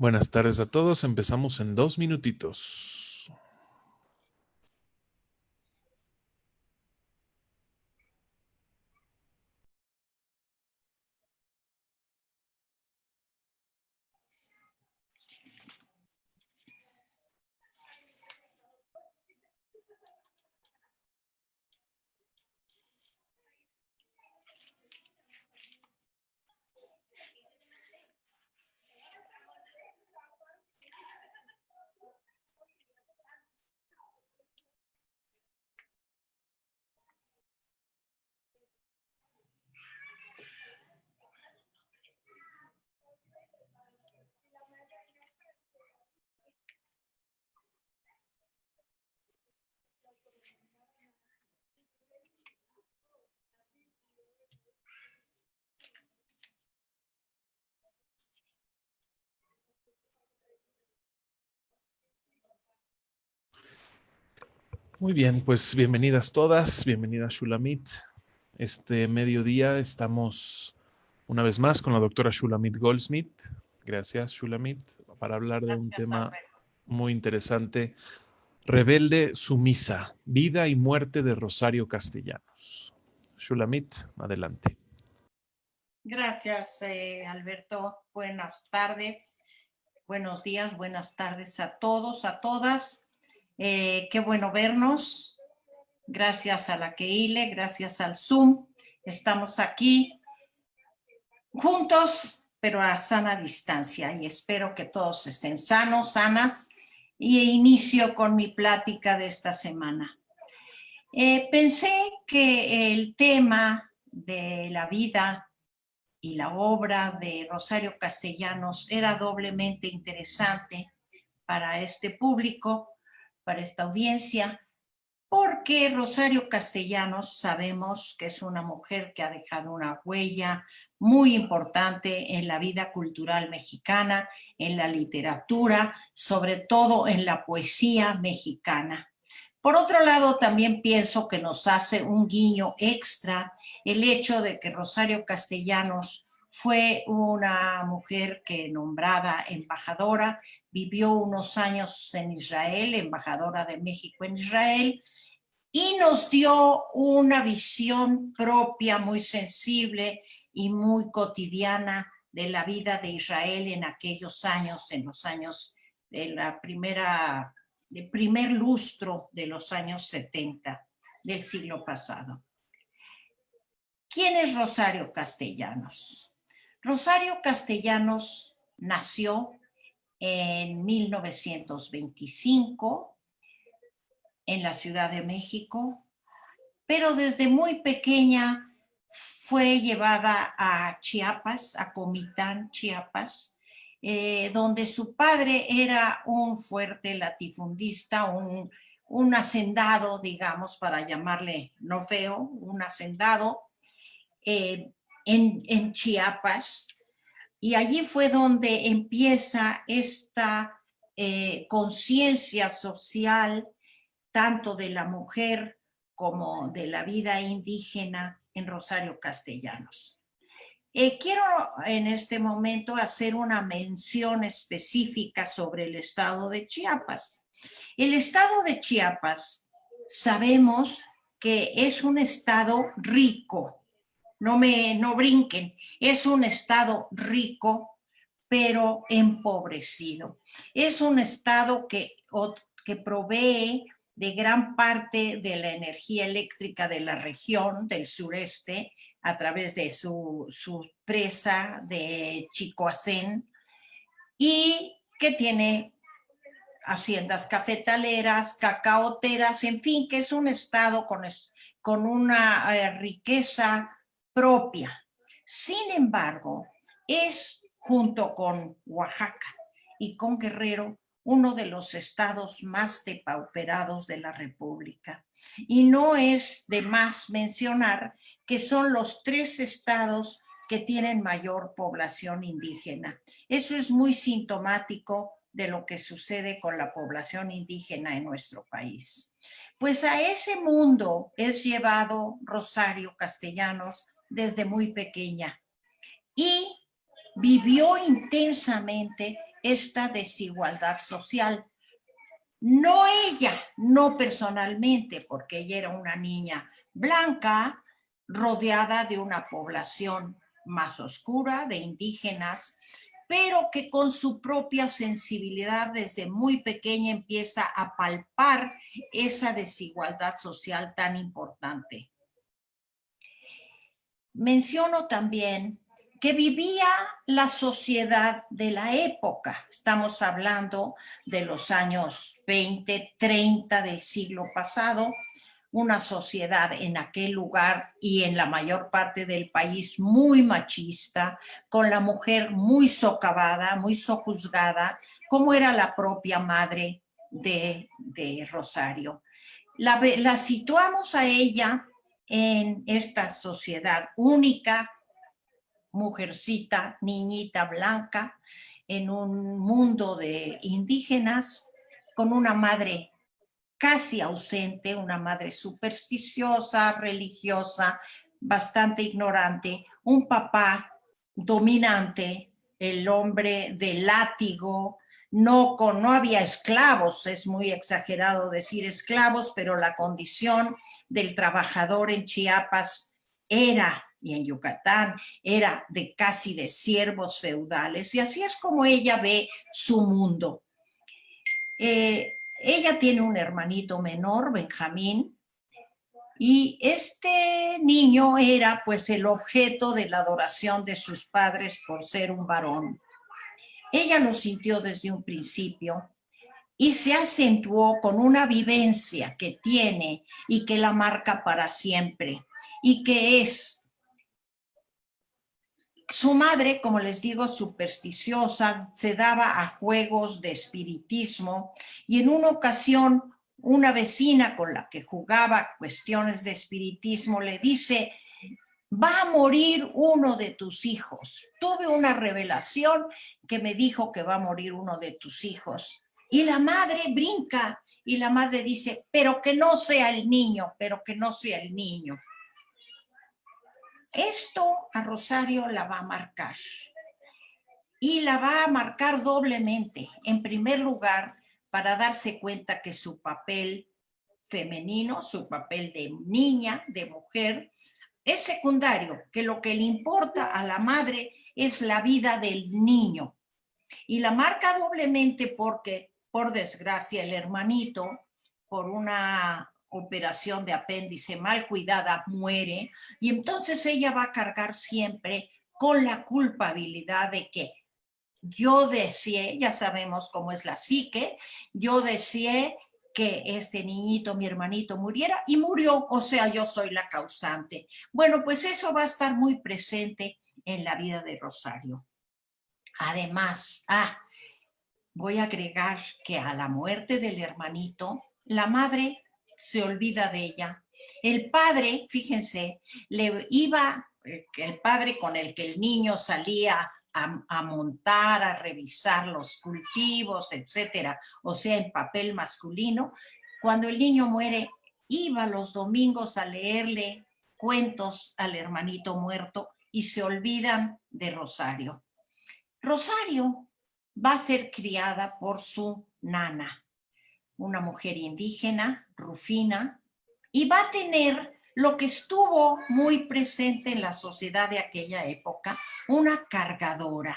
Buenas tardes a todos. Empezamos en 2 minutitos. Muy bien, pues bienvenidas todas, bienvenida Shulamit. Este mediodía estamos una vez más con la doctora Shulamit Goldsmith. Gracias, Shulamit, para hablar de un tema muy interesante. Rebelde sumisa, vida y muerte de Rosario Castellanos. Shulamit, adelante. Gracias, Alberto. Buenas tardes, buenos días, buenas tardes a todos, a todas. Qué bueno vernos. Gracias a la Keile, gracias al Zoom. Estamos aquí juntos, pero a sana distancia, y espero que todos estén sanos, sanas. Y inicio con mi plática de esta semana. Pensé que el tema de la vida y la obra de Rosario Castellanos era doblemente interesante para este público, para esta audiencia, porque Rosario Castellanos sabemos que es una mujer que ha dejado una huella muy importante en la vida cultural mexicana, en la literatura, sobre todo en la poesía mexicana. Por otro lado, también pienso que nos hace un guiño extra el hecho de que Rosario Castellanos fue una mujer que, nombrada embajadora, vivió unos años en Israel, embajadora de México en Israel, y nos dio una visión propia, muy sensible y muy cotidiana de la vida de Israel en aquellos años, en los años de la el primer lustro de los años 70 del siglo pasado. ¿Quién es Rosario Castellanos? Rosario Castellanos nació en 1925 en la Ciudad de México, pero desde muy pequeña fue llevada a Chiapas, a Comitán, Chiapas, donde su padre era un fuerte latifundista, un hacendado, digamos, para llamarle no feo, un hacendado en Chiapas. Y allí fue donde empieza esta conciencia social, tanto de la mujer como de la vida indígena en Rosario Castellanos. Quiero en este momento hacer una mención específica sobre el estado de Chiapas. El estado de Chiapas sabemos que es un estado rico, no brinquen, es un estado rico, pero empobrecido. Es un estado que provee de gran parte de la energía eléctrica de la región del sureste a través de su presa de Chicoacén, y que tiene haciendas cafetaleras, cacaoteras, en fin, que es un estado con una riqueza propia. Sin embargo, es, junto con Oaxaca y con Guerrero, uno de los estados más depauperados de la República. Y no es de más mencionar que son los 3 estados que tienen mayor población indígena. Eso es muy sintomático de lo que sucede con la población indígena en nuestro país. Pues a ese mundo es llevado Rosario Castellanos desde muy pequeña y vivió intensamente esta desigualdad social. No ella, no personalmente, porque ella era una niña blanca rodeada de una población más oscura, de indígenas, pero que con su propia sensibilidad desde muy pequeña empieza a palpar esa desigualdad social tan importante. Menciono también que vivía la sociedad de la época. Estamos hablando de los años 20, 30 del siglo pasado, una sociedad en aquel lugar y en la mayor parte del país muy machista, con la mujer muy socavada, muy sojuzgada, como era la propia madre de Rosario. La situamos a ella en esta sociedad única, mujercita, niñita blanca, en un mundo de indígenas, con una madre casi ausente, una madre supersticiosa, religiosa, bastante ignorante, un papá dominante, el hombre de látigo, no había esclavos, es muy exagerado decir esclavos, pero la condición del trabajador en Chiapas era, y en Yucatán, era de casi de siervos feudales, y así es como ella ve su mundo. Ella tiene un hermanito menor, Benjamín, y este niño era pues el objeto de la adoración de sus padres por ser un varón. Ella lo sintió desde un principio y se acentuó con una vivencia que tiene y que la marca para siempre, y que es su madre, como les digo, supersticiosa, se daba a juegos de espiritismo, y en una ocasión una vecina con la que jugaba cuestiones de espiritismo le dice: va a morir uno de tus hijos. Tuve una revelación que me dijo que va a morir uno de tus hijos. Y la madre brinca y la madre dice: pero que no sea el niño, pero que no sea el niño. Esto a Rosario la va a marcar. Y la va a marcar doblemente. En primer lugar, para darse cuenta que su papel femenino, su papel de niña, de mujer, es secundario, que lo que le importa a la madre es la vida del niño. Y la marca doblemente porque, por desgracia, el hermanito, por una operación de apéndice mal cuidada, muere, y entonces ella va a cargar siempre con la culpabilidad de que yo deseé, ya sabemos cómo es la psique, yo deseé que este niñito, mi hermanito, muriera, y murió, o sea, yo soy la causante. Bueno, pues eso va a estar muy presente en la vida de Rosario. Además, voy a agregar que a la muerte del hermanito, la madre se olvida de ella. El padre, fíjense, el padre con el que el niño salía a montar, a revisar los cultivos, etcétera, o sea, en papel masculino, cuando el niño muere, iba los domingos a leerle cuentos al hermanito muerto, y se olvidan de Rosario. Rosario va a ser criada por su nana, una mujer indígena, Rufina, y va a tener lo que estuvo muy presente en la sociedad de aquella época, una cargadora.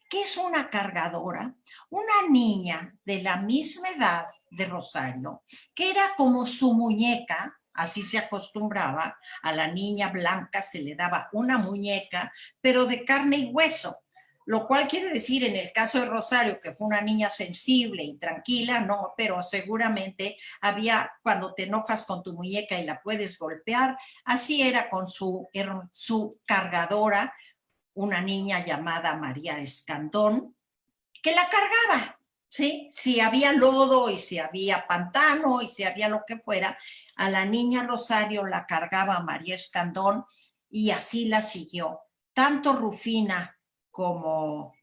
¿Qué es una cargadora? Una niña de la misma edad de Rosario, que era como su muñeca. Así se acostumbraba, a la niña blanca se le daba una muñeca, pero de carne y hueso. Lo cual quiere decir, en el caso de Rosario, que fue una niña sensible y tranquila, no, pero seguramente había, cuando te enojas con tu muñeca y la puedes golpear, así era con su cargadora, una niña llamada María Escandón, que la cargaba, ¿sí? Si había lodo y si había pantano y si había lo que fuera, a la niña Rosario la cargaba María Escandón, y así la siguió. Tanto Rufina como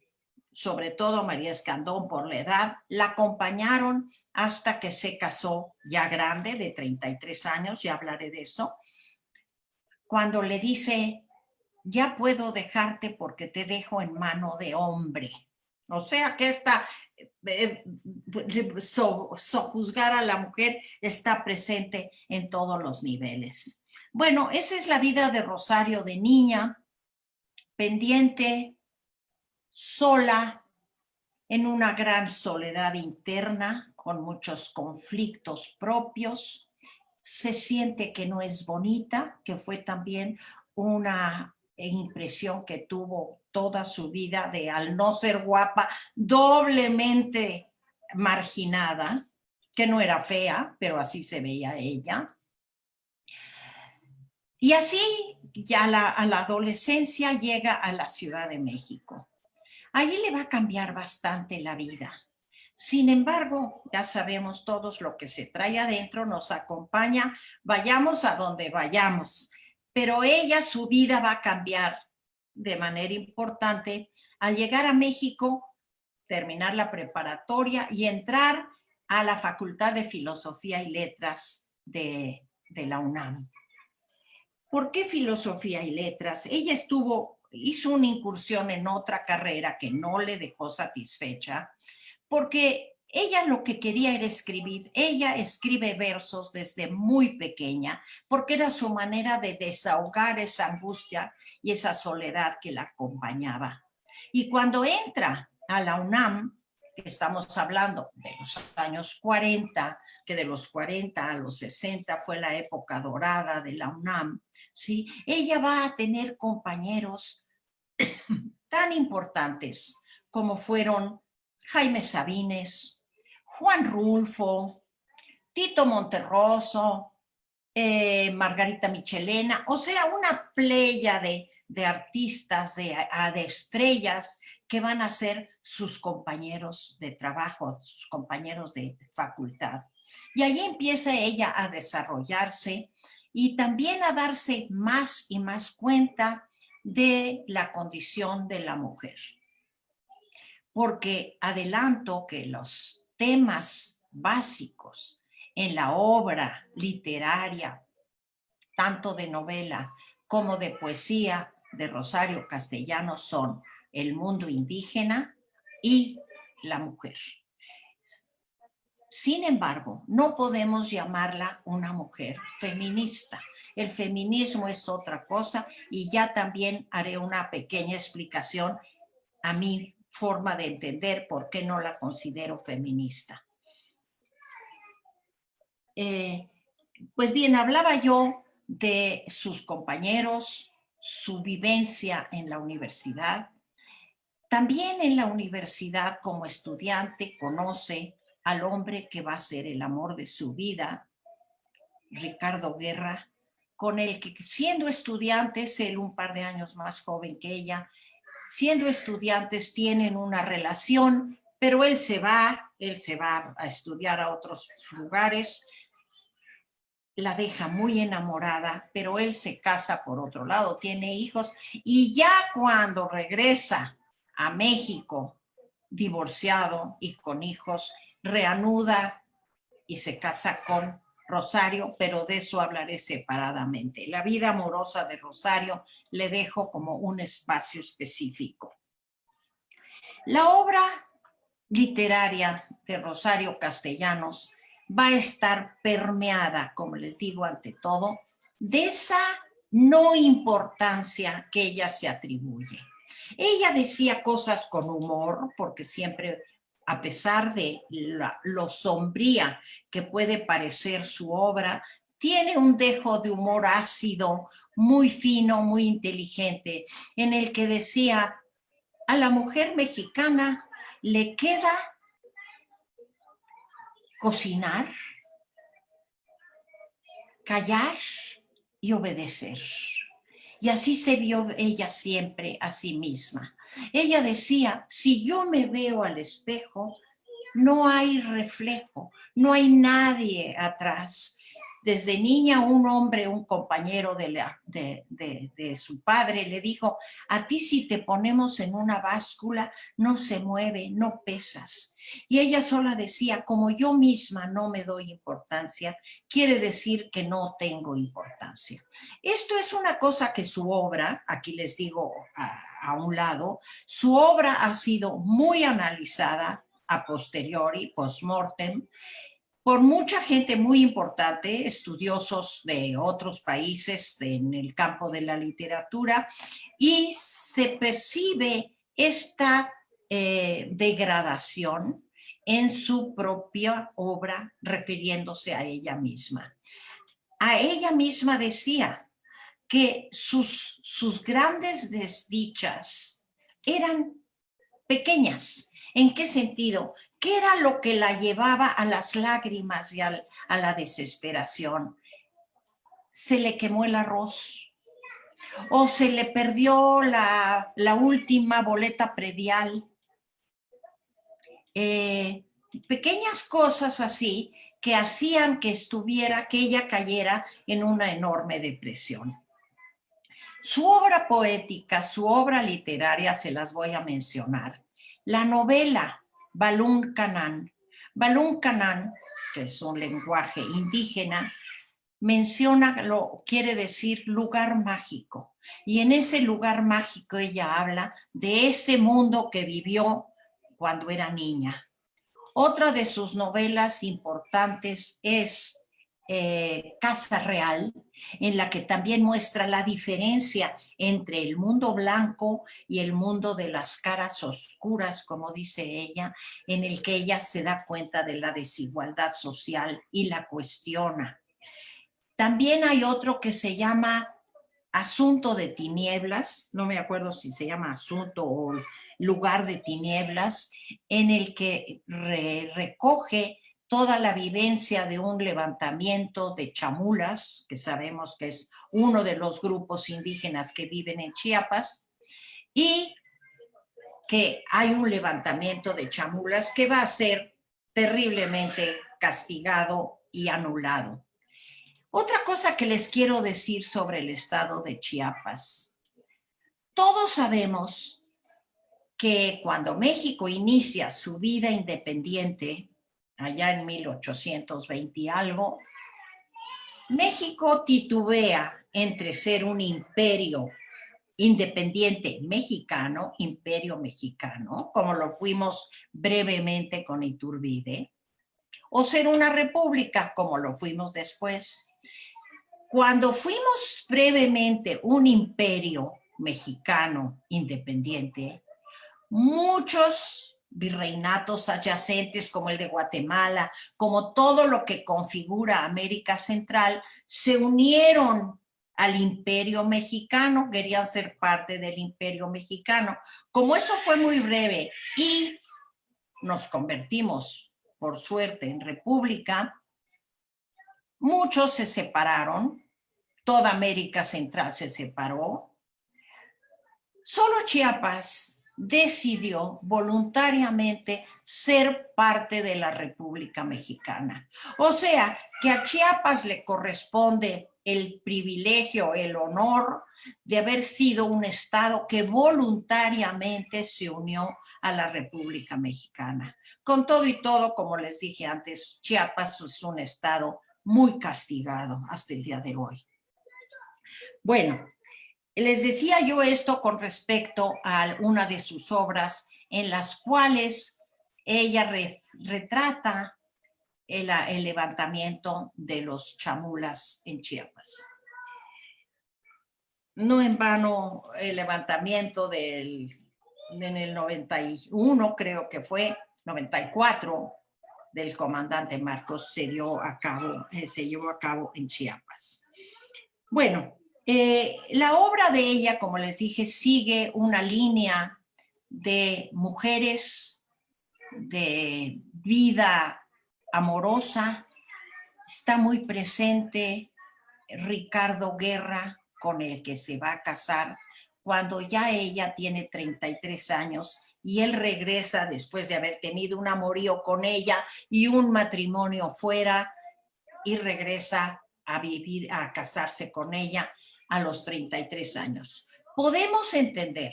sobre todo María Escandón, por la edad, la acompañaron hasta que se casó, ya grande, de 33 años, ya hablaré de eso, cuando le dice: ya puedo dejarte porque te dejo en mano de hombre. O sea que esta sojuzgar a la mujer está presente en todos los niveles. Bueno, esa es la vida de Rosario de niña, pendiente, sola, en una gran soledad interna, con muchos conflictos propios. Se siente que no es bonita, que fue también una impresión que tuvo toda su vida de, al no ser guapa, doblemente marginada, que no era fea, pero así se veía ella. Y así ya a la adolescencia llega a la Ciudad de México. Allí le va a cambiar bastante la vida. Sin embargo, ya sabemos todos lo que se trae adentro, nos acompaña, vayamos a donde vayamos. Pero ella, su vida va a cambiar de manera importante al llegar a México, terminar la preparatoria y entrar a la Facultad de Filosofía y Letras de la UNAM. ¿Por qué Filosofía y Letras? Ella hizo una incursión en otra carrera que no le dejó satisfecha, porque ella lo que quería era escribir. Ella escribe versos desde muy pequeña, porque era su manera de desahogar esa angustia y esa soledad que la acompañaba. Y cuando entra a la UNAM, que estamos hablando de los años 40, que de los 40 a los 60 fue la época dorada de la UNAM, ¿sí? Ella va a tener compañeros tan importantes como fueron Jaime Sabines, Juan Rulfo, Tito Monterroso, Margarita Michelena, o sea, una playa de artistas, de estrellas que van a ser sus compañeros de trabajo, sus compañeros de facultad. Y allí empieza ella a desarrollarse y también a darse más y más cuenta de la condición de la mujer. Porque adelanto que los temas básicos en la obra literaria, tanto de novela como de poesía de Rosario Castellanos, son el mundo indígena y la mujer. Sin embargo, no podemos llamarla una mujer feminista. El feminismo es otra cosa y ya también haré una pequeña explicación a mi forma de entender por qué no la considero feminista. Pues bien, hablaba yo de sus compañeros, su vivencia en la universidad. También en la universidad, como estudiante, conoce al hombre que va a ser el amor de su vida, Ricardo Guerra, con el que, siendo estudiantes, él un par de años más joven que ella, siendo estudiantes tienen una relación, pero él se va a estudiar a otros lugares, la deja muy enamorada, pero él se casa por otro lado, tiene hijos, y ya cuando regresa a México, divorciado y con hijos, reanuda y se casa con Rosario, pero de eso hablaré separadamente. La vida amorosa de Rosario le dejo como un espacio específico. La obra literaria de Rosario Castellanos va a estar permeada, como les digo, ante todo, de esa no importancia que ella se atribuye. Ella decía cosas con humor, porque siempre, a pesar de lo sombría que puede parecer su obra, tiene un dejo de humor ácido, muy fino, muy inteligente, en el que decía, a la mujer mexicana le queda cocinar, callar y obedecer. Y así se vio ella siempre a sí misma. Ella decía, si yo me veo al espejo, no hay reflejo, no hay nadie atrás. Desde niña un hombre, un compañero de su padre le dijo, a ti si te ponemos en una báscula no se mueve, no pesas. Y ella sola decía, como yo misma no me doy importancia, quiere decir que no tengo importancia. Esto es una cosa que su obra, aquí les digo a un lado. Su obra ha sido muy analizada a posteriori, post-mortem, por mucha gente muy importante, estudiosos de otros países en el campo de la literatura, y se percibe esta degradación en su propia obra, refiriéndose a ella misma. A ella misma decía que sus grandes desdichas eran pequeñas. ¿En qué sentido? ¿Qué era lo que la llevaba a las lágrimas y a la desesperación? Se le quemó el arroz, o se le perdió la última boleta predial. Pequeñas cosas así que hacían que ella cayera en una enorme depresión. Su obra poética, su obra literaria, se las voy a mencionar. La novela Balún Canán. Balún Canán, que es un lenguaje indígena, quiere decir lugar mágico. Y en ese lugar mágico ella habla de ese mundo que vivió cuando era niña. Otra de sus novelas importantes es Casa Real, en la que también muestra la diferencia entre el mundo blanco y el mundo de las caras oscuras, como dice ella, en el que ella se da cuenta de la desigualdad social y la cuestiona. También hay otro que se llama Asunto de Tinieblas, no me acuerdo si se llama Asunto o Lugar de Tinieblas, en el que recoge toda la vivencia de un levantamiento de chamulas, que sabemos que es uno de los grupos indígenas que viven en Chiapas, y que hay un levantamiento de chamulas que va a ser terriblemente castigado y anulado. Otra cosa que les quiero decir sobre el estado de Chiapas. Todos sabemos que cuando México inicia su vida independiente, allá en 1820 y algo, México titubea entre ser un imperio independiente mexicano, imperio mexicano, como lo fuimos brevemente con Iturbide, o ser una república, como lo fuimos después. Cuando fuimos brevemente un imperio mexicano independiente, muchos virreinatos adyacentes como el de Guatemala, como todo lo que configura América Central, se unieron al imperio mexicano, querían ser parte del imperio mexicano. Como eso fue muy breve y nos convertimos, por suerte, en república, muchos se separaron, toda América Central se separó. Solo Chiapas decidió voluntariamente ser parte de la República Mexicana. O sea, que a Chiapas le corresponde el privilegio, el honor de haber sido un estado que voluntariamente se unió a la República Mexicana. Con todo y todo, como les dije antes, Chiapas es un estado muy castigado hasta el día de hoy. Bueno, les decía yo esto con respecto a una de sus obras en las cuales ella retrata el levantamiento de los chamulas en Chiapas. No en vano el levantamiento en el 91, creo que fue, 94, del comandante Marcos se llevó a cabo en Chiapas. Bueno, la obra de ella, como les dije, sigue una línea de mujeres, de vida amorosa. Está muy presente Ricardo Guerra, con el que se va a casar cuando ya ella tiene 33 años y él regresa después de haber tenido un amorío con ella y un matrimonio fuera, y regresa a vivir, a casarse con ella a los 33 años. Podemos entender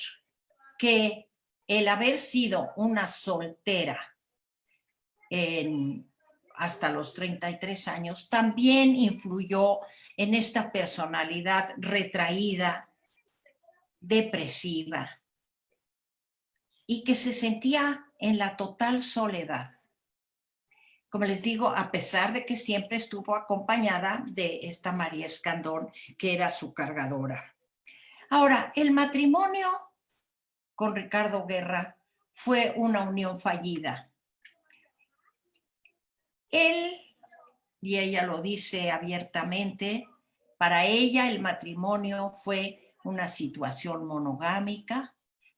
que el haber sido una soltera hasta los 33 años también influyó en esta personalidad retraída, depresiva, y que se sentía en la total soledad. Como les digo, a pesar de que siempre estuvo acompañada de esta María Escandón, que era su cargadora. Ahora, el matrimonio con Ricardo Guerra fue una unión fallida. Él, y ella lo dice abiertamente, para ella el matrimonio fue una situación monogámica,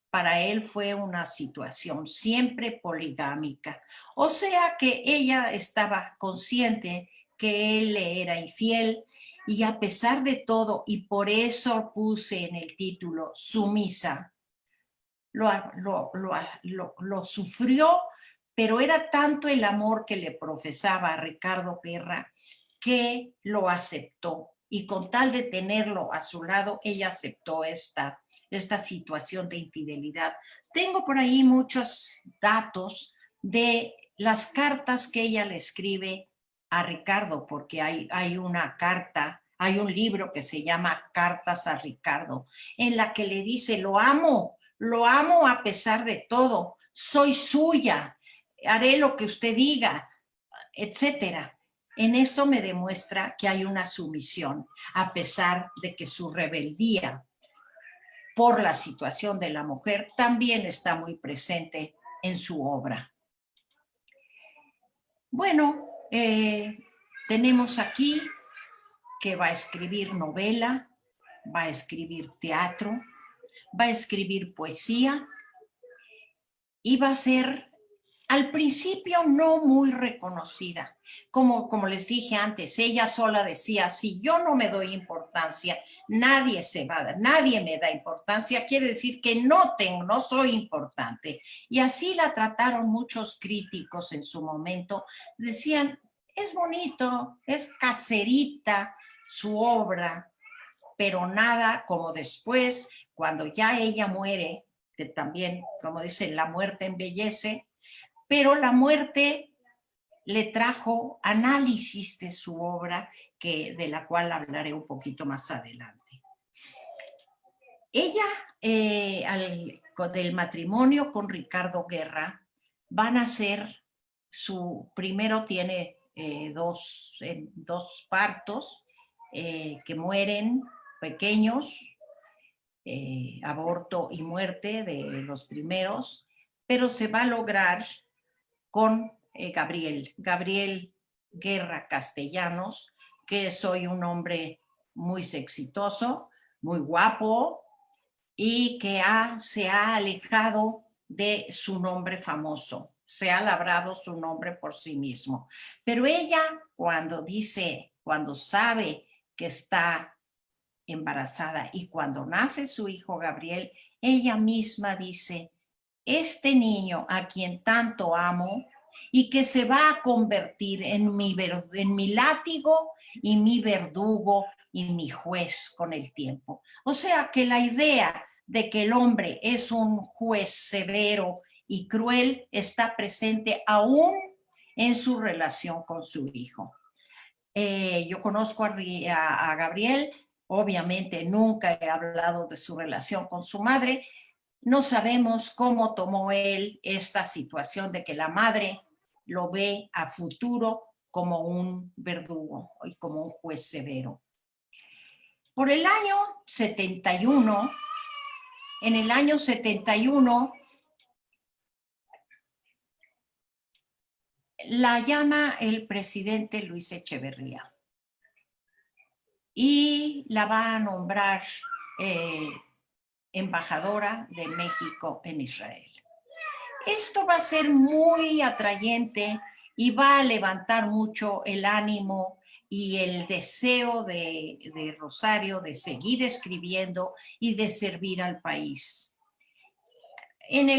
para él fue una situación siempre poligámica. O sea que ella estaba consciente que él le era infiel y a pesar de todo, y por eso puse en el título sumisa, lo sufrió, pero era tanto el amor que le profesaba a Ricardo Guerra que lo aceptó. Y con tal de tenerlo a su lado, ella aceptó esta situación de infidelidad. Tengo por ahí muchos datos de las cartas que ella le escribe a Ricardo, porque hay una carta, hay un libro que se llama Cartas a Ricardo, en la que le dice, lo amo a pesar de todo, soy suya, haré lo que usted diga, etcétera. En eso me demuestra que hay una sumisión, a pesar de que su rebeldía por la situación de la mujer también está muy presente en su obra. Bueno, tenemos aquí que va a escribir novela, va a escribir teatro, va a escribir poesía y va a ser al principio no muy reconocida. Como les dije antes, ella sola decía, si yo no me doy importancia, nadie me da importancia, quiere decir que no soy importante. Y así la trataron muchos críticos en su momento. Decían, es bonito, es caserita su obra, pero nada como después, cuando ya ella muere, que también, como dicen, la muerte embellece, pero la muerte le trajo análisis de su obra, de la cual hablaré un poquito más adelante. Ella, del matrimonio con Ricardo Guerra, van a ser primero tiene dos partos que mueren pequeños, aborto y muerte de los primeros, pero se va a lograr con Gabriel Guerra Castellanos, que soy un hombre muy exitoso, muy guapo y que se ha alejado de su nombre famoso, se ha labrado su nombre por sí mismo. Pero ella cuando sabe que está embarazada y cuando nace su hijo Gabriel, ella misma dice, este niño a quien tanto amo y que se va a convertir en mi látigo y mi verdugo y mi juez con el tiempo. O sea que la idea de que el hombre es un juez severo y cruel está presente aún en su relación con su hijo. Yo conozco a Gabriel, obviamente nunca he hablado de su relación con su madre. No sabemos cómo tomó él esta situación de que la madre lo ve a futuro como un verdugo y como un juez severo. Por el año 71, en el año 71, la llama el presidente Luis Echeverría y la va a nombrar embajadora de México en Israel. Esto va a ser muy atrayente y va a levantar mucho el ánimo y el deseo de Rosario de seguir escribiendo y de servir al país. En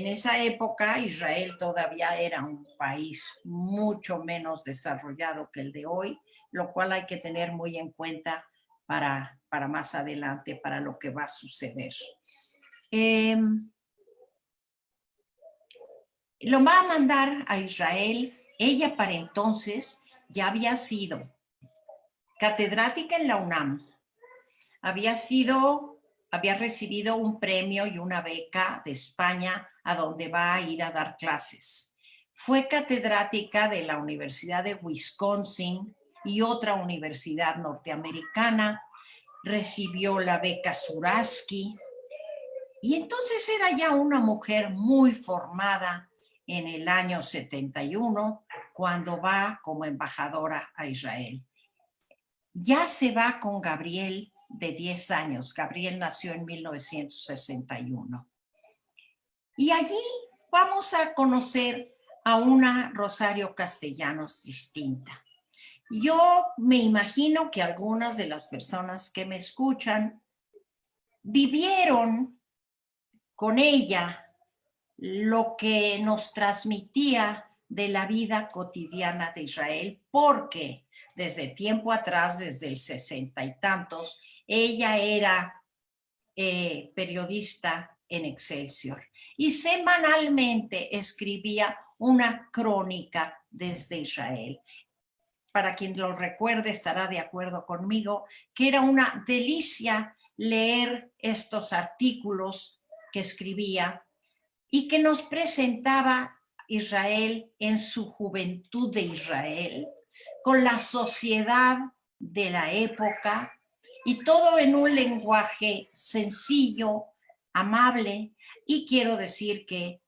esa época, Israel todavía era un país mucho menos desarrollado que el de hoy, lo cual hay que tener muy en cuenta para más adelante, para lo que va a suceder. Lo va a mandar a Israel. Ella para entonces ya había sido catedrática en la UNAM, había sido había recibido un premio y una beca de España a donde va a ir a dar clases. Fue catedrática de la Universidad de Wisconsin y otra universidad norteamericana. Recibió la beca Zurasky. Y entonces era ya una mujer muy formada en el año 71, cuando va como embajadora a Israel. Ya se va con Gabriel de 10 años. Gabriel nació en 1961. Y allí vamos a conocer a una Rosario Castellanos distinta. Yo me imagino que algunas de las personas que me escuchan vivieron con ella lo que nos transmitía de la vida cotidiana de Israel, porque desde tiempo atrás, desde el 60 y tantos, ella era periodista en Excelsior y semanalmente escribía una crónica desde Israel. Para quien lo recuerde estará de acuerdo conmigo que era una delicia leer estos artículos que escribía y que nos presentaba Israel en su juventud de Israel, con la sociedad de la época y todo en un lenguaje sencillo, amable, y quiero decir que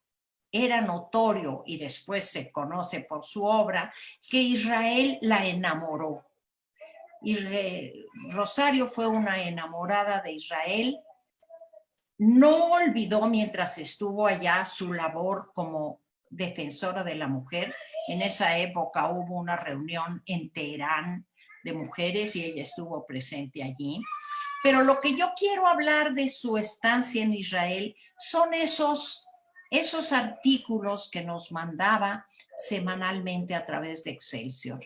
era notorio, y después se conoce por su obra, que Israel la enamoró. Rosario fue una enamorada de Israel. No olvidó mientras estuvo allá su labor como defensora de la mujer. En esa época hubo una reunión en Teherán de mujeres y ella estuvo presente allí. Pero lo que yo quiero hablar de su estancia en Israel son esos artículos que nos mandaba semanalmente a través de Excelsior.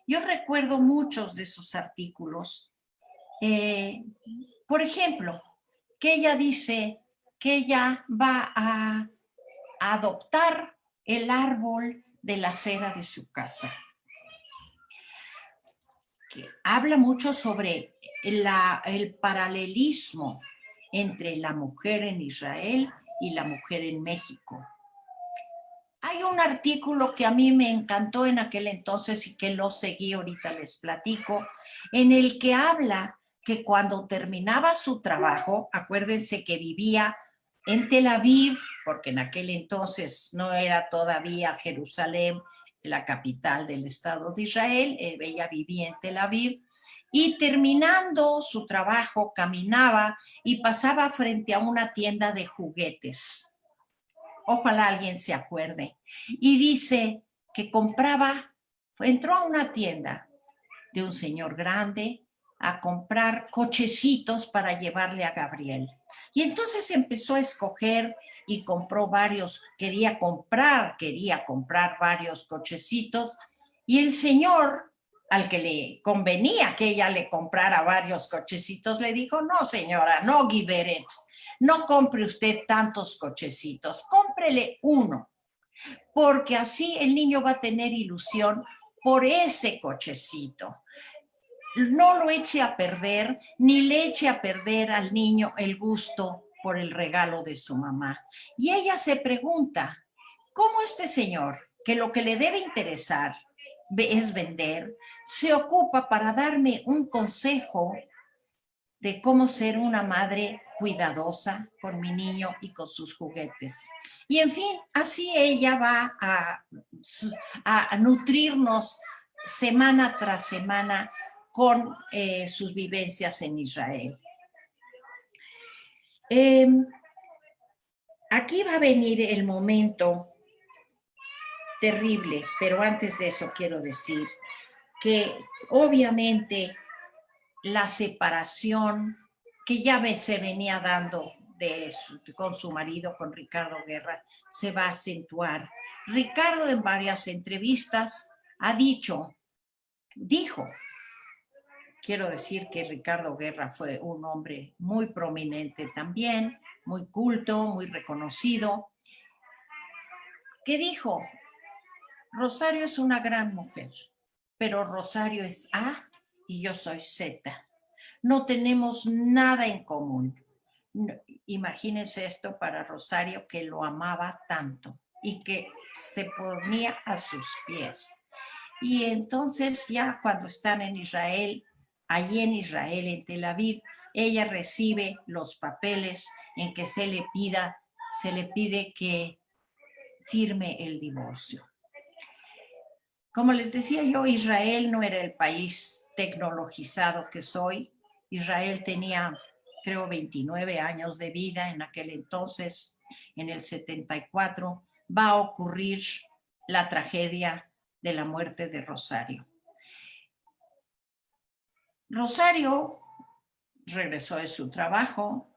Yo recuerdo muchos de esos artículos. Por ejemplo, que ella dice que ella va a adoptar el árbol de la acera de su casa. Que habla mucho sobre el paralelismo entre la mujer en Israel y la mujer en México. Hay un artículo que a mí me encantó en aquel entonces y que lo seguí, ahorita les platico, en el que habla que cuando terminaba su trabajo, acuérdense que vivía en Tel Aviv, porque en aquel entonces no era todavía Jerusalén la capital del Estado de Israel, ella vivía en Tel Aviv, y terminando su trabajo caminaba y pasaba frente a una tienda de juguetes. Ojalá alguien se acuerde. Y dice que entró a una tienda de un señor grande a comprar cochecitos para llevarle a Gabriel. Y entonces empezó a escoger y compró varios, quería comprar varios cochecitos. Y el señor, al que le convenía que ella le comprara varios cochecitos, le dijo: no, señora, no, Giveret, no compre usted tantos cochecitos, cómprele uno, porque así el niño va a tener ilusión por ese cochecito. No lo eche a perder, ni le eche a perder al niño el gusto por el regalo de su mamá. Y ella se pregunta, ¿cómo este señor, que lo que le debe interesar es vender, se ocupa para darme un consejo de cómo ser una madre cuidadosa con mi niño y con sus juguetes? Y en fin, así ella va a nutrirnos semana tras semana con sus vivencias en Israel. Aquí va a venir el momento terrible, pero antes de eso quiero decir que obviamente la separación que ya se venía dando con su marido, con Ricardo Guerra, se va a acentuar. Ricardo en varias entrevistas dijo, quiero decir que Ricardo Guerra fue un hombre muy prominente también, muy culto, muy reconocido, que dijo: Rosario es una gran mujer, pero Rosario es A y yo soy Z. No tenemos nada en común. imagínense esto para Rosario, que lo amaba tanto y que se ponía a sus pies. Y entonces ya cuando están en Israel, allí en Israel, en Tel Aviv, ella recibe los papeles en que se le pide que firme el divorcio. Como les decía yo, Israel no era el país tecnologizado que soy. Israel tenía, creo, 29 años de vida en aquel entonces. En el 74 va a ocurrir la tragedia de la muerte de Rosario. Rosario regresó de su trabajo,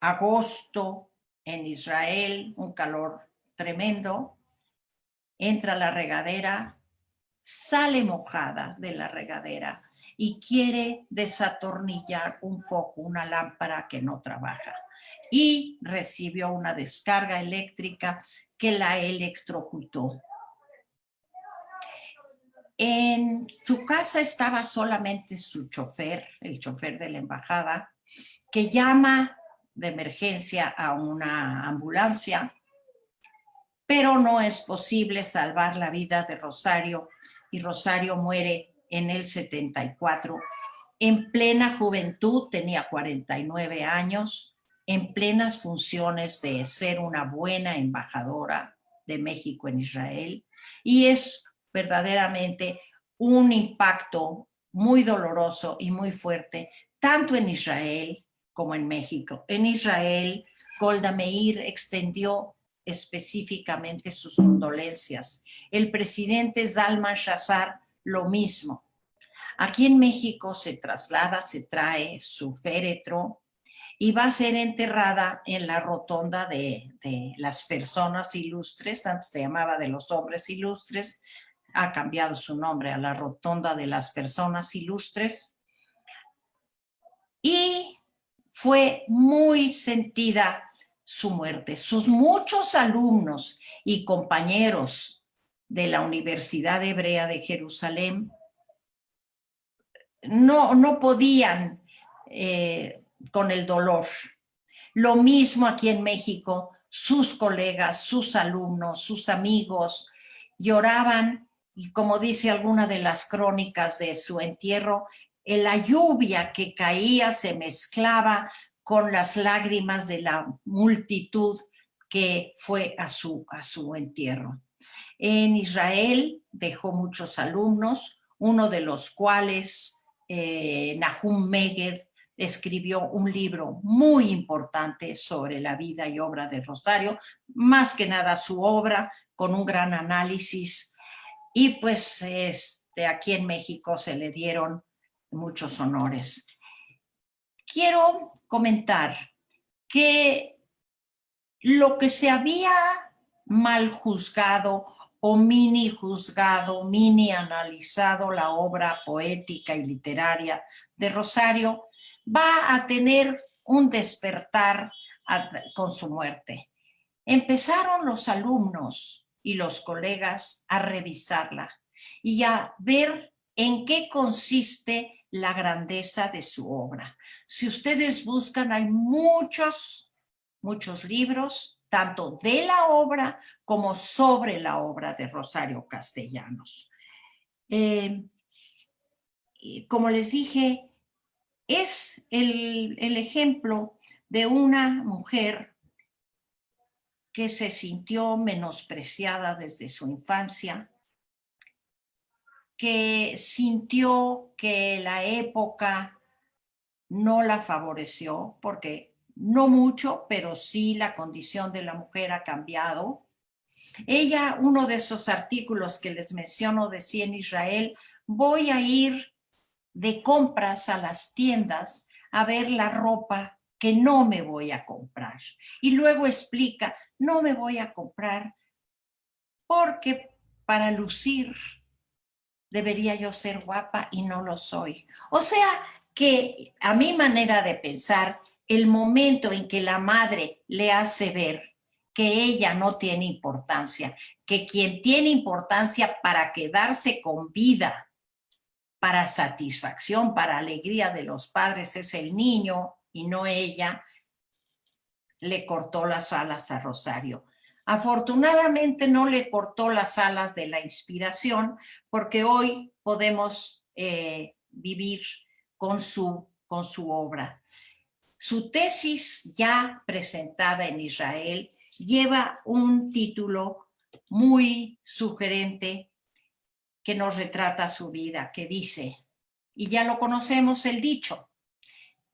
agosto en Israel, un calor tremendo, entra a la regadera, sale mojada de la regadera y quiere desatornillar un foco, una lámpara que no trabaja. Y recibió una descarga eléctrica que la electrocutó. En su casa estaba solamente su chofer, el chofer de la embajada, que llama de emergencia a una ambulancia, pero no es posible salvar la vida de Rosario, y Rosario muere en el 74. En plena juventud, tenía 49 años, en plenas funciones de ser una buena embajadora de México en Israel, y es verdaderamente un impacto muy doloroso y muy fuerte, tanto en Israel como en México. En Israel, Golda Meir extendió específicamente sus condolencias. El presidente Zalman Shazar, lo mismo. Aquí en México se traslada, se trae su féretro y va a ser enterrada en la rotonda de las personas ilustres. Antes se llamaba de los hombres ilustres, ha cambiado su nombre a la rotonda de las personas ilustres. Y fue muy sentida su muerte. Sus muchos alumnos y compañeros de la Universidad Hebrea de Jerusalén no podían con el dolor. Lo mismo aquí en México, sus colegas, sus alumnos, sus amigos lloraban, y como dice alguna de las crónicas de su entierro, la lluvia que caía se mezclaba con las lágrimas de la multitud que fue a su entierro. En Israel dejó muchos alumnos, uno de los cuales, Nahum Meged, escribió un libro muy importante sobre la vida y obra de Rosario, más que nada su obra, con un gran análisis. Y pues aquí en México se le dieron muchos honores. Quiero comentar que lo que se había mal juzgado o mini juzgado, mini analizado la obra poética y literaria de Rosario, va a tener un despertar con su muerte. Empezaron los alumnos y los colegas a revisarla y a ver en qué consiste la grandeza de su obra. Si ustedes buscan, hay muchos libros, tanto de la obra como sobre la obra de Rosario Castellanos. Como les dije, es el ejemplo de una mujer que se sintió menospreciada desde su infancia, que sintió que la época no la favoreció, porque no mucho, pero sí la condición de la mujer ha cambiado. Ella, uno de esos artículos que les menciono, decía en Israel: voy a ir de compras a las tiendas a ver la ropa que no me voy a comprar. Y luego explica: no me voy a comprar porque para lucir debería yo ser guapa y no lo soy. O sea que, a mi manera de pensar, el momento en que la madre le hace ver que ella no tiene importancia, que quien tiene importancia para quedarse con vida, para satisfacción, para alegría de los padres, es el niño y no ella, le cortó las alas a Rosario. Afortunadamente no le cortó las alas de la inspiración, porque hoy podemos vivir con su obra. Su tesis, ya presentada en Israel, lleva un título muy sugerente que nos retrata su vida, que dice, y ya lo conocemos el dicho,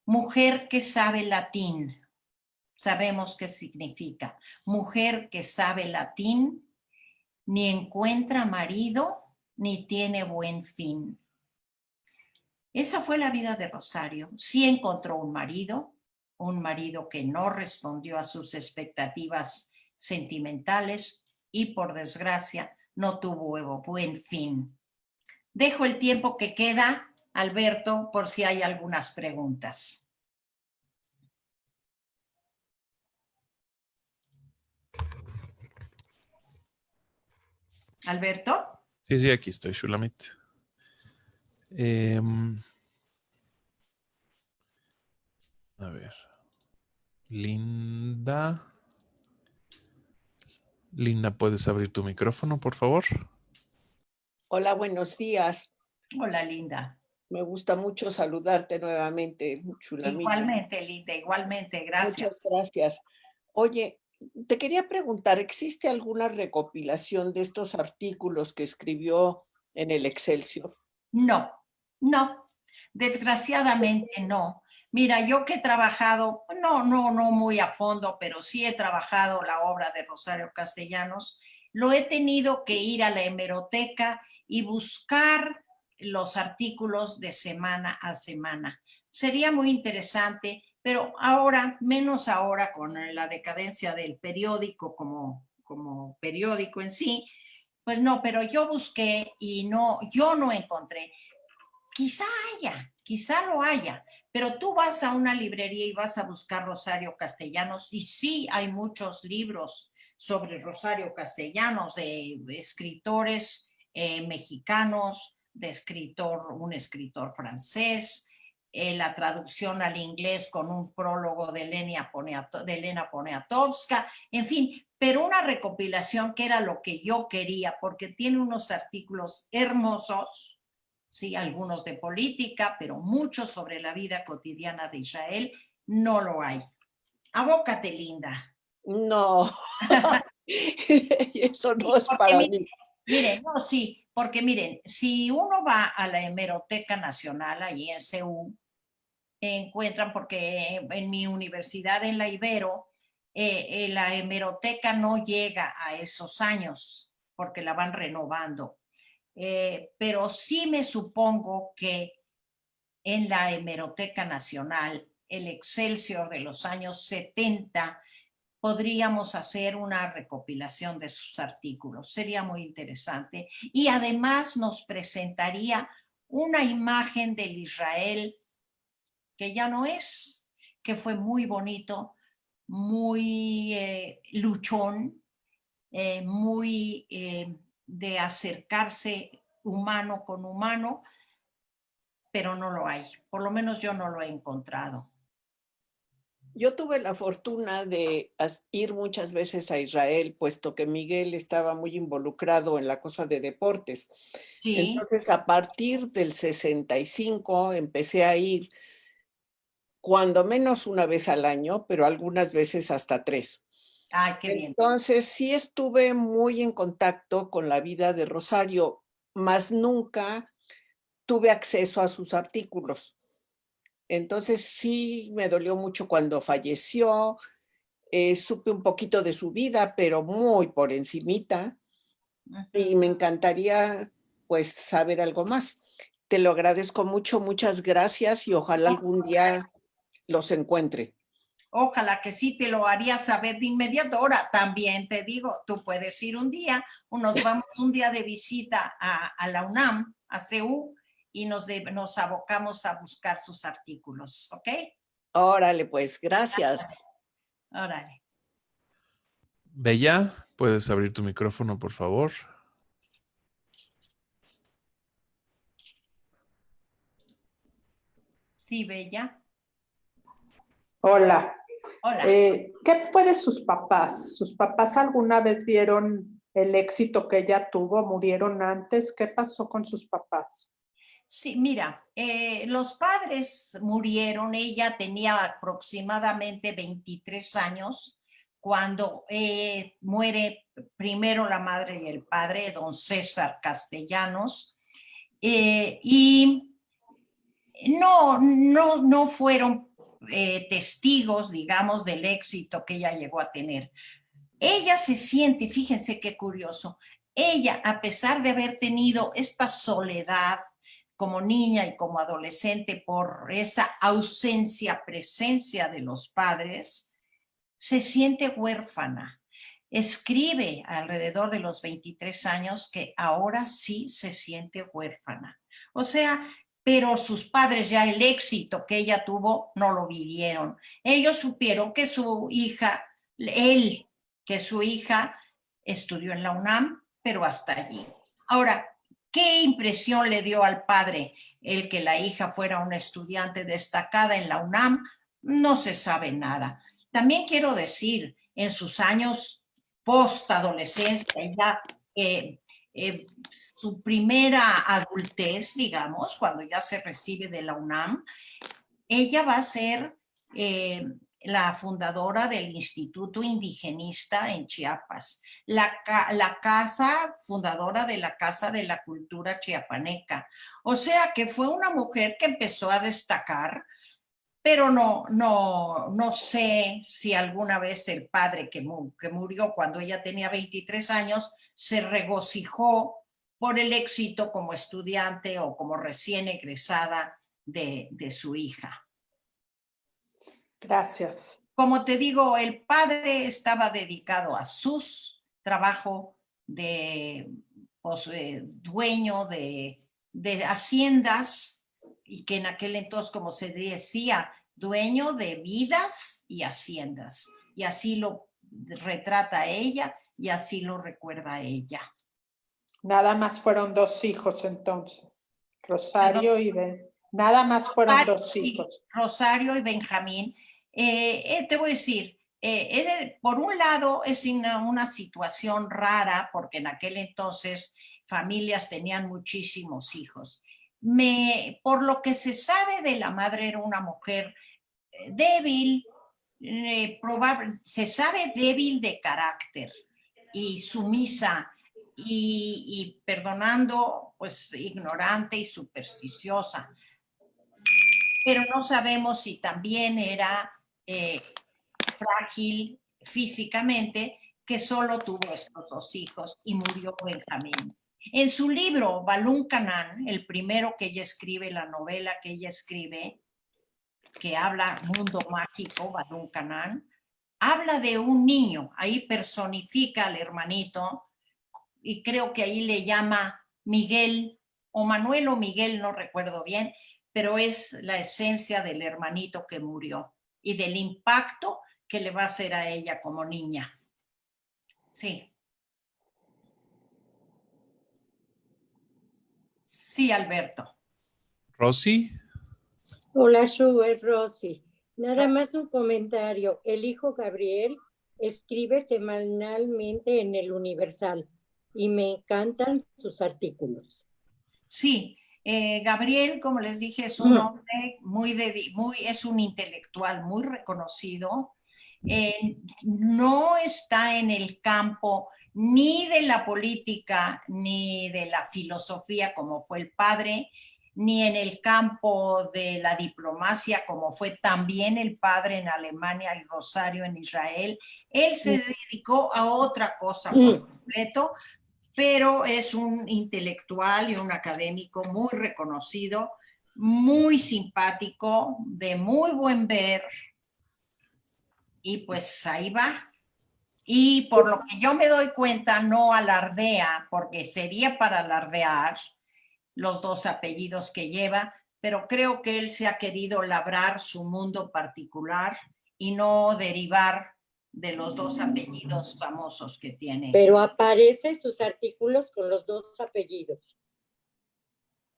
mujer que sabe latín. Sabemos qué significa. Mujer que sabe latín, ni encuentra marido, ni tiene buen fin. Esa fue la vida de Rosario. Sí encontró un marido que no respondió a sus expectativas sentimentales y, por desgracia, no tuvo buen fin. Dejo el tiempo que queda, Alberto, por si hay algunas preguntas. ¿Alberto? Sí, aquí estoy, Shulamit. A ver. Linda. Linda, ¿puedes abrir tu micrófono, por favor? Hola, buenos días. Hola, Linda. Me gusta mucho saludarte nuevamente, Shulamit. Igualmente, Linda, igualmente, gracias. Muchas gracias. Oye, te quería preguntar, ¿existe alguna recopilación de estos artículos que escribió en el Excelsior? No, desgraciadamente no. Mira, yo que he trabajado, no muy a fondo, pero sí he trabajado la obra de Rosario Castellanos, lo he tenido que ir a la hemeroteca y buscar los artículos de semana a semana. Sería muy interesante, pero ahora, menos ahora con la decadencia del periódico como periódico en sí, pues no, pero yo busqué y yo no encontré. Quizá lo haya, pero tú vas a una librería y vas a buscar Rosario Castellanos y sí hay muchos libros sobre Rosario Castellanos de escritores mexicanos, un escritor francés, la traducción al inglés con un prólogo de Elena Poniatowska, en fin, pero una recopilación que era lo que yo quería porque tiene unos artículos hermosos. Sí, algunos de política, pero muchos sobre la vida cotidiana de Israel, no lo hay. Abócate, Linda. No, eso no es para mí. Miren, no, sí, porque miren, si uno va a la Hemeroteca Nacional, ahí en CEU, encuentran, porque en mi universidad, en la Ibero, la hemeroteca no llega a esos años, porque la van renovando. Pero sí me supongo que en la Hemeroteca Nacional, el Excelsior de los años 70, podríamos hacer una recopilación de sus artículos. Sería muy interesante. Y además nos presentaría una imagen del Israel que ya no es, que fue muy bonito, muy luchón, muy de acercarse humano con humano, pero no lo hay. Por lo menos yo no lo he encontrado. Yo tuve la fortuna de ir muchas veces a Israel, puesto que Miguel estaba muy involucrado en la cosa de deportes. Sí. Entonces, a partir del 65 empecé a ir cuando menos una vez al año, pero algunas veces hasta 3. Ay, qué bien. Entonces, sí estuve muy en contacto con la vida de Rosario, mas nunca tuve acceso a sus artículos. Entonces, sí me dolió mucho cuando falleció. Supe un poquito de su vida, pero muy por encimita, y me encantaría, pues, saber algo más. Te lo agradezco mucho, muchas gracias, y ojalá algún día los encuentre. Ojalá que sí, te lo haría saber de inmediato. Ahora, también te digo, tú puedes ir un día, nos vamos un día de visita a la UNAM, a CEU, y nos abocamos a buscar sus artículos, ¿ok? Órale, pues, gracias. Órale. Bella, ¿puedes abrir tu micrófono, por favor? Sí, Bella. Hola, Hola. ¿Qué fue de sus papás? ¿Sus papás alguna vez vieron el éxito que ella tuvo? ¿Murieron antes? ¿Qué pasó con sus papás? Sí, mira, los padres murieron, ella tenía aproximadamente 23 años cuando muere primero la madre y el padre, don César Castellanos, y no fueron testigos, digamos, del éxito que ella llegó a tener. Ella se siente, fíjense qué curioso, ella, a pesar de haber tenido esta soledad como niña y como adolescente por esa presencia de los padres, se siente huérfana. Escribe alrededor de los 23 años que ahora sí se siente huérfana. O sea, pero sus padres ya el éxito que ella tuvo no lo vivieron. Ellos supieron que su hija, que su hija estudió en la UNAM, pero hasta allí. Ahora, ¿qué impresión le dio al padre el que la hija fuera una estudiante destacada en la UNAM? No se sabe nada. También quiero decir, en sus años post-adolescencia, ya su primera adultez, digamos, cuando ya se recibe de la UNAM, ella va a ser la fundadora del Instituto Indigenista en Chiapas, la fundadora de la Casa de la Cultura Chiapaneca. O sea que fue una mujer que empezó a destacar, pero no sé si alguna vez el padre que murió cuando ella tenía 23 años se regocijó por el éxito como estudiante o como recién egresada de su hija. Gracias. Como te digo, el padre estaba dedicado a sus trabajo de dueño de haciendas, y que en aquel entonces, como se decía, dueño de vidas y haciendas. Y así lo retrata ella y así lo recuerda ella. Nada más fueron 2 hijos entonces. Rosario y Ben. Nada más fueron 2 hijos. Rosario y Benjamín. Te voy a decir, por un lado es una situación rara porque en aquel entonces familias tenían muchísimos hijos. Por lo que se sabe de la madre, era una mujer débil, se sabe débil de carácter y sumisa y perdonando, pues ignorante y supersticiosa. Pero no sabemos si también era frágil físicamente, que solo tuvo estos 2 hijos y murió Benjamín. En su libro, Balún Canán, el primero que ella escribe, la novela que ella escribe, que habla Mundo Mágico, Balún Canán, habla de un niño, ahí personifica al hermanito, y creo que ahí le llama Miguel, o Manuel o Miguel, no recuerdo bien, pero es la esencia del hermanito que murió y del impacto que le va a hacer a ella como niña. Sí. Sí, Alberto. Rosy. Hola, Shu, es Rosy. Nada más un comentario. El hijo Gabriel escribe semanalmente en el Universal y me encantan sus artículos. Sí, Gabriel, como les dije, es un hombre es un intelectual muy reconocido. No está en el campo ni de la política ni de la filosofía como fue el padre, ni en el campo de la diplomacia como fue también el padre en Alemania y Rosario en Israel. Él se dedicó a otra cosa por completo, pero es un intelectual y un académico muy reconocido, muy simpático, de muy buen ver, y pues ahí va. Y por lo que yo me doy cuenta, no alardea, porque sería para alardear los 2 apellidos que lleva, pero creo que él se ha querido labrar su mundo particular y no derivar de los 2 apellidos famosos que tiene. Pero aparecen sus artículos con los 2 apellidos.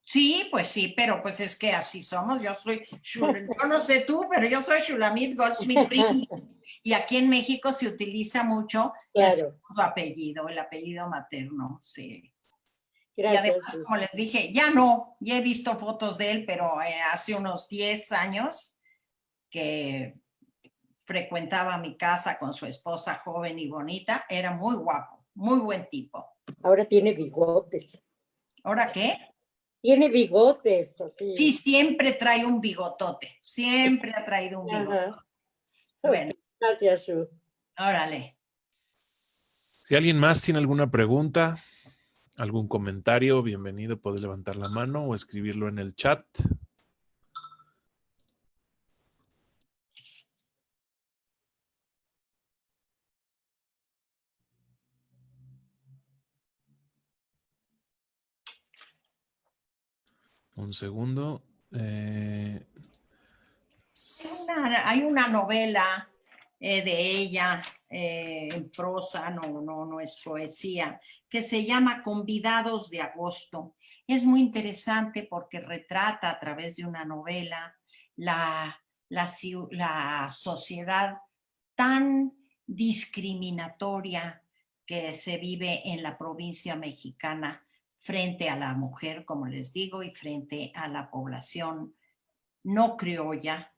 Sí, pues sí, pero pues es que así somos. Yo no sé tú, pero yo soy Shulamit Goldsmith Prince. Y aquí en México se utiliza mucho el Claro, segundo apellido, el apellido materno, sí. Y gracias. además, como les dije, ya no, ya he visto fotos de él, pero hace unos 10 años que frecuentaba mi casa con su esposa joven y bonita, era muy guapo, muy buen tipo. Ahora tiene bigotes. ¿Ahora qué? Tiene bigotes, así. Sí, siempre trae un bigotote, siempre ha traído un bigote. Ajá. Bueno, Gracias, Shu. órale. Si alguien más tiene alguna pregunta, algún comentario, bienvenido, puede levantar la mano o escribirlo en el chat. Un segundo. Hay una novela de ella en prosa, no es poesía, que se llama Convidados de Agosto. Es muy interesante porque retrata a través de una novela la sociedad tan discriminatoria que se vive en la provincia mexicana frente a la mujer, como les digo, y frente a la población no criolla.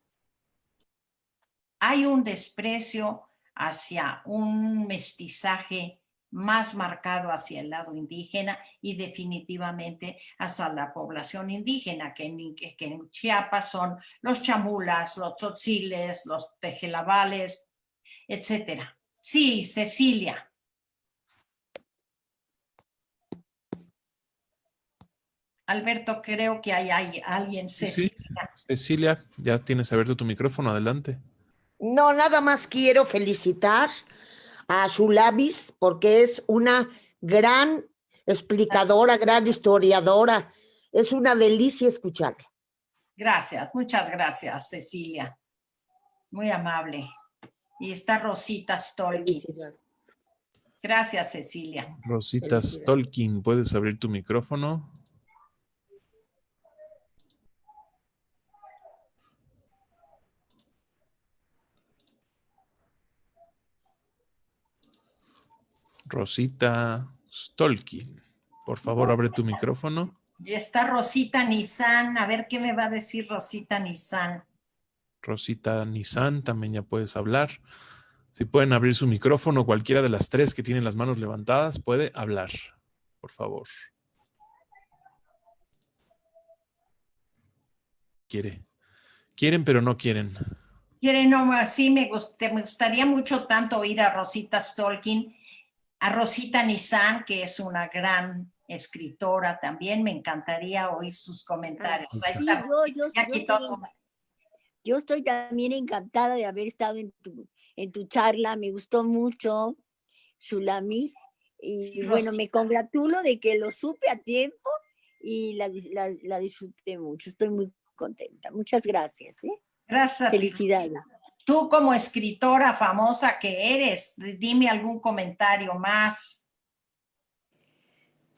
Hay un desprecio hacia un mestizaje más marcado hacia el lado indígena y definitivamente hacia la población indígena, que en Chiapas son los chamulas, los tzotziles, los tejelabales, etcétera. Sí, Cecilia. Alberto, creo que hay alguien, Cecilia. Sí. Cecilia, ya tienes abierto tu micrófono, adelante. No, nada más quiero felicitar a Shulamis porque es una gran explicadora, gran historiadora. Es una delicia escucharla. Gracias, muchas gracias, Cecilia. Muy amable. Y está Rosita Stolkin. Gracias, Cecilia. Rosita Stolkin, ¿puedes abrir tu micrófono? Rosita Stolkin, por favor, abre tu micrófono. Y está Rosita Nissan. A ver qué me va a decir Rosita Nissan. Rosita Nissan, también ya puedes hablar. Si pueden abrir su micrófono, cualquiera de las tres que tienen las manos levantadas puede hablar, por favor. Quieren, pero no quieren. Quieren, no, sí, me gustaría mucho tanto oír a Rosita Stolkin, a Rosita Nissan, que es una gran escritora también. Me encantaría oír sus comentarios. Sí, Ahí está. Yo estoy también encantada de haber estado en tu charla, me gustó mucho, Shulamis, y Sí, bueno, me congratulo de que lo supe a tiempo y la disfruté mucho, estoy muy contenta. Muchas gracias. Gracias a ti. Felicidades. Tú como escritora famosa que eres, dime algún comentario más.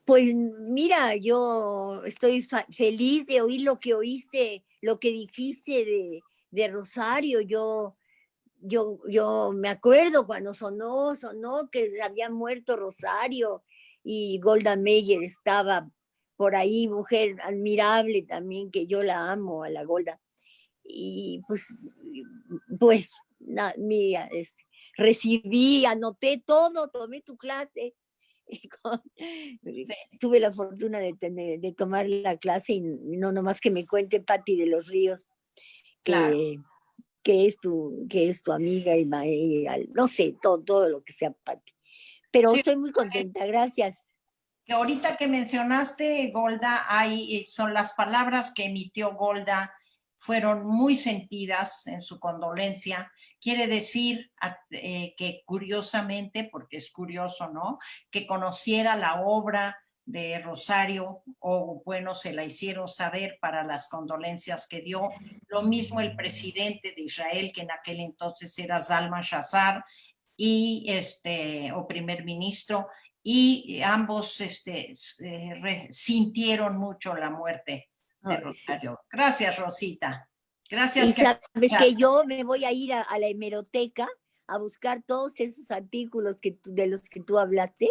Pues mira, yo estoy feliz de oír lo que oíste, lo que dijiste de Rosario. Yo me acuerdo cuando sonó que había muerto Rosario y Golda Meir estaba por ahí, mujer admirable también, que yo la amo a la Golda. Y pues mira, recibí, anoté todo, tomé tu clase. Tuve la fortuna de tomar la clase y no nomás que me cuente Patti de los Ríos, Claro. que es tu amiga y no sé, todo lo que sea Patti. Pero Sí, estoy muy contenta, gracias. Que ahorita que mencionaste Golda, son las palabras que emitió Golda, fueron muy sentidas en su condolencia. Quiere decir que curiosamente, porque es curioso, ¿no? Que conociera la obra de Rosario, o bueno, se la hicieron saber para las condolencias que dio. Lo mismo el presidente de Israel, que en aquel entonces era Zalman Shazar, o primer ministro, y ambos sintieron mucho la muerte de Ay, sí. Rosario. Gracias, Rosita. Y Gracias. sabes que yo me voy a ir a la hemeroteca a buscar todos esos artículos de los que tú hablaste.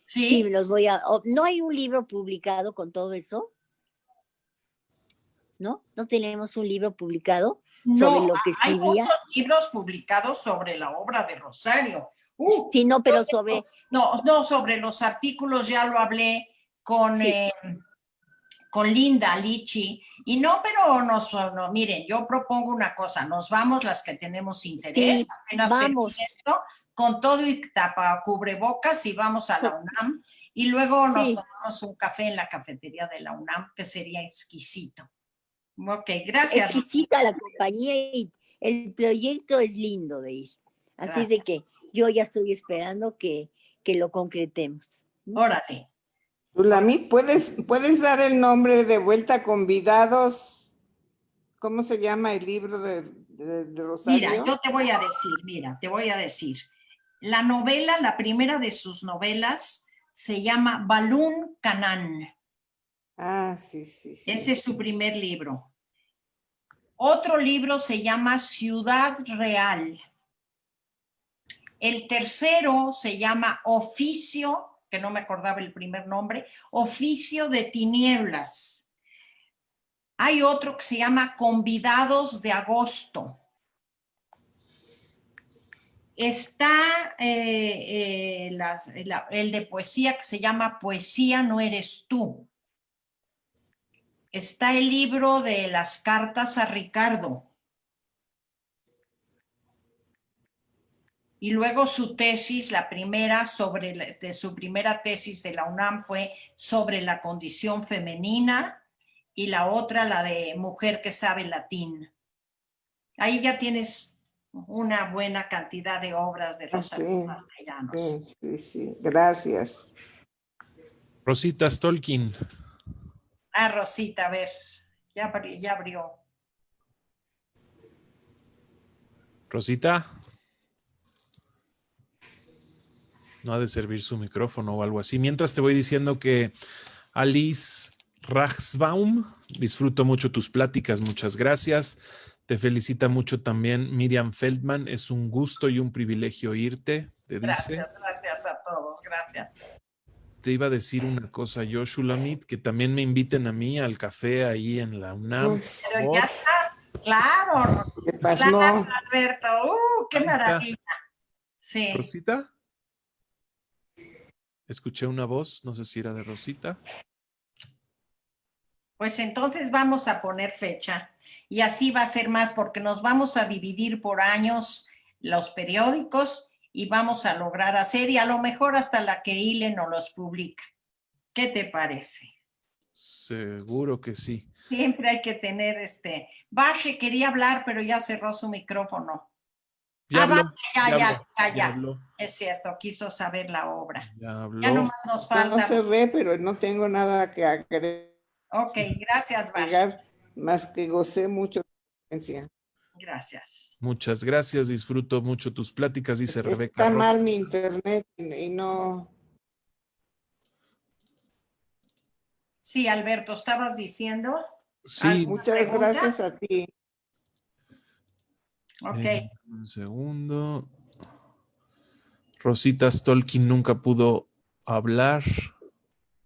Sí, Sí, los voy a... ¿No hay un libro publicado con todo eso? ¿No? ¿No tenemos un libro publicado sobre no, lo que hay escribía? muchos libros publicados sobre la obra de Rosario. Sí, no, pero sobre... No, sobre los artículos ya lo hablé con, Sí. con Linda Lichi. Y no, pero no, miren, yo propongo una cosa, nos vamos las que tenemos interés, Sí, apenas vamos. termine esto, con todo y tapa cubrebocas y vamos a la UNAM y luego nos Sí. tomamos un café en la cafetería de la UNAM, que sería exquisito. Ok, gracias. Exquisita la compañía y el proyecto es lindo de ir. Así es de que yo ya estoy esperando que lo concretemos. Órale. Shulamit, ¿puedes dar el nombre de vuelta? Convidados. ¿Cómo se llama el libro de Rosario? Mira, yo te voy a decir. La novela, la primera de sus novelas, se llama Balún Canán. Ah, sí. Ese es su primer libro. Otro libro se llama Ciudad Real. El tercero se llama Oficio, que no me acordaba el primer nombre, Oficio de Tinieblas. Hay otro que se llama Convidados de Agosto. Está el de poesía que se llama Poesía no eres tú. Está el libro de las cartas a Ricardo. Y luego su tesis, la primera de su primera tesis de la UNAM fue sobre la condición femenina y la otra la de mujer que sabe latín. Ahí ya tienes una buena cantidad de obras de Rosario Castellanos. Sí, gracias. Rosita Stolkin. Ah, Rosita, a ver, ya abrió. Rosita. No ha de servir su micrófono o algo así. Mientras te voy diciendo que Alice Rachsbaum, disfruto mucho tus pláticas, muchas gracias. Te felicita mucho también Miriam Feldman, es un gusto y un privilegio oírte, te dice. Gracias a todos, gracias. Te iba a decir una cosa yo, Shulamit, que también me inviten a mí al café ahí en la UNAM. Pero ya estás, claro. ¿Qué pasó? Claro, Alberto. ¡Qué Ahí está. maravilla! Sí. ¿Rosita? Escuché una voz, no sé si era de Rosita. Pues entonces vamos a poner fecha y así va a ser más porque nos vamos a dividir por años los periódicos y vamos a lograr hacer y a lo mejor hasta la que ILE nos los publica. ¿Qué te parece? Seguro que sí. Siempre hay que tener Bashe quería hablar, pero ya cerró su micrófono. Ya habló, Ya. habló. Es cierto, quiso saber la obra. Ya habló. Ya nomás nos falta. No se ve, pero no tengo nada que agregar. Ok, gracias, Bashe. Más que gocé mucho de la experiencia. Gracias. Muchas gracias, disfruto mucho tus pláticas, dice Rebeca. Está mal mi internet y no... Sí, Alberto, ¿estabas diciendo? Sí. Muchas pregunta? gracias a ti. Ok. Un segundo. Rosita Stolkin nunca pudo hablar.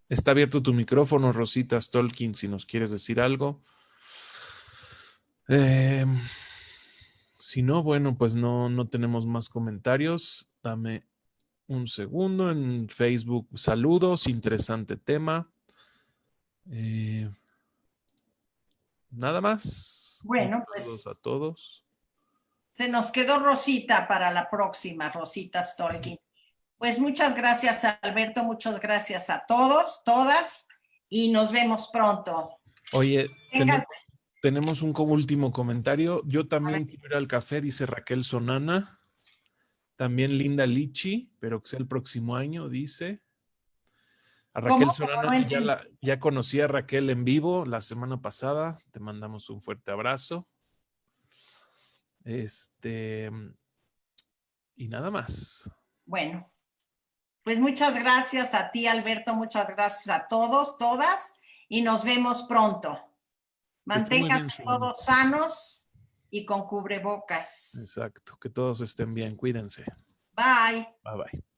Está abierto tu micrófono, Rosita Stolkin, si nos quieres decir algo. Si no, bueno, pues no tenemos más comentarios. Dame un segundo. En Facebook, saludos, interesante tema. Nada más. Bueno, Saludos pues a todos. se nos quedó Rosita para la próxima, Rosita Stolkin. Pues muchas gracias, Alberto, muchas gracias a todos, todas, y nos vemos pronto. Oye, tenemos un último comentario. Yo también quiero ir al café, dice Raquel Sonana. También Linda Lichi, pero que sea el próximo año, dice. A Raquel Sonana, ya conocí a Raquel en vivo la semana pasada. Te mandamos un fuerte abrazo. Y nada más. Bueno, Pues muchas gracias a ti, Alberto, muchas gracias a todos, todas, y nos vemos pronto. Que esté muy bien, Manténganse Shulamit. todos sanos y con cubrebocas. Exacto, que todos estén bien, cuídense. Bye. Bye bye.